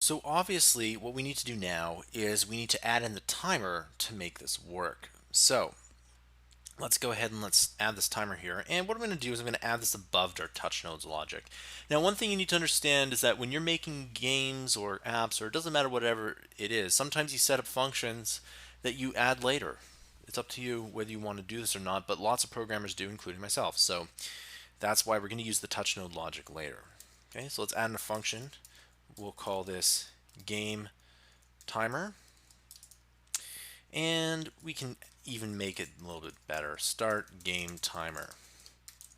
So obviously what we need to do now is we need to add in the timer to make this work. So let's go ahead and let's add this timer here. And what I'm going to do is I'm going to add this above our touch nodes logic. Now one thing you need to understand is that when you're making games or apps, or it doesn't matter whatever it is, sometimes you set up functions that you add later. It's up to you whether you want to do this or not, but lots of programmers do, including myself. So that's why we're going to use the touch node logic later. Okay, so let's add in a function. We'll call this game timer, and we can even make it a little bit better. Start game timer.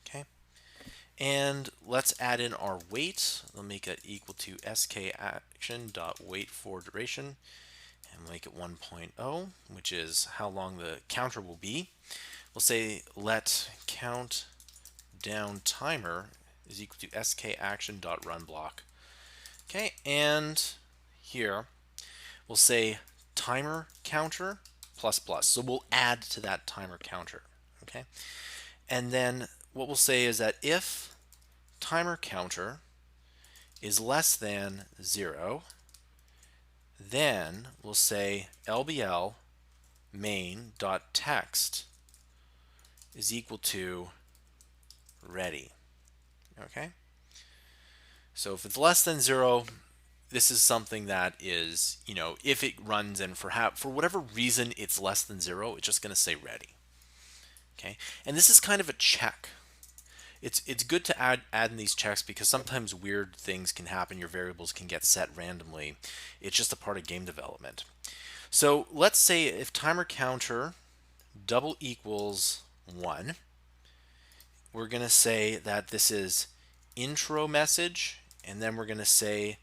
Okay, and let's add in our wait. We'll make it equal to skaction.wait for duration, and make it 1.0, which is how long the counter will be. We'll say let count down timer is equal to skaction.runBlock. Okay, and here we'll say timer counter plus plus. So we'll add to that timer counter. Okay, and then what we'll say is that if timer counter is less than 0, then we'll say lbl main.text is equal to ready. Okay, so if it's less than 0, this is something that is, if it runs and for whatever reason it's less than 0, it's just going to say ready. Okay, and this is kind of a check. It's good to add in these checks because sometimes weird things can happen. Your variables can get set randomly. It's just a part of game development. So let's say if timer counter double equals 1, we're going to say that this is intro message, and then we're going to say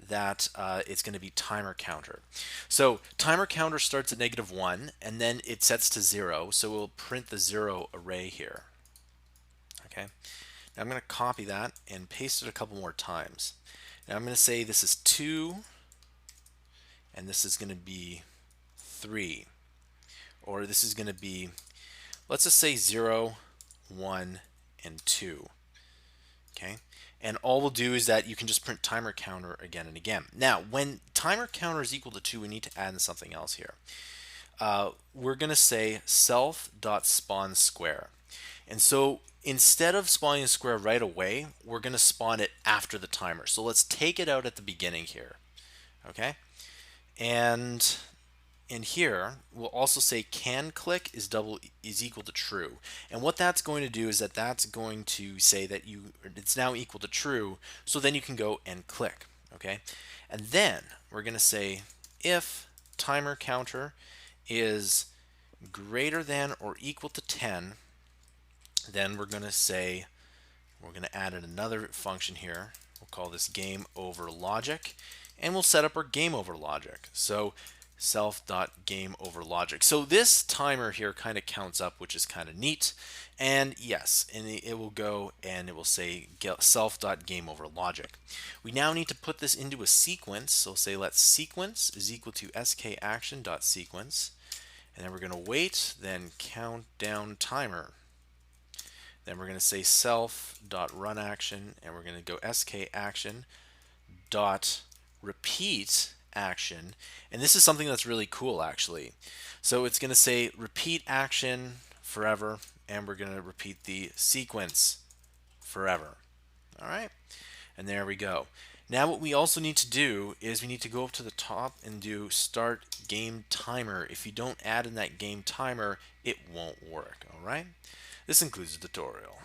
that it's going to be timer counter. So timer counter starts at -1 and then it sets to 0, so we'll print the 0 array here. Okay, now I'm going to copy that and paste it a couple more times. Now I'm going to say this is 2 and this is going to be 3, or this is going to be, let's just say 0, 1, and 2. Okay, and all we'll do is that you can just print timer counter again and again. Now when timer counter is equal to 2, we need to add in something else here. We're going to say self.spawn square, and so instead of spawning a square right away, we're going to spawn it after the timer. So let's take it out at the beginning here. Okay, and in here we'll also say can click is equal to true, and what that's going to do is that that's going to say that it's now equal to true, so then you can go and click. Okay, and then we're going to say if timer counter is greater than or equal to 10, then we're going to say we're going to add in another function here. We'll call this game over logic, and we'll set up our game over logic. So self.gameOverLogic. So this timer here kind of counts up, which is kind of neat. And yes, and it will go and it will say self.gameOverLogic. We now need to put this into a sequence. So say let sequence is equal to skaction.sequence. And then we're going to wait, then count down timer. Then we're going to say self.runAction, and we're going to go skaction.repeat action, and this is something that's really cool actually. So it's going to say repeat action forever, and we're going to repeat the sequence forever. All right, and there we go. Now what we also need to do is we need to go up to the top and do start game timer. If you don't add in that game timer, it won't work. All right, this concludes the tutorial.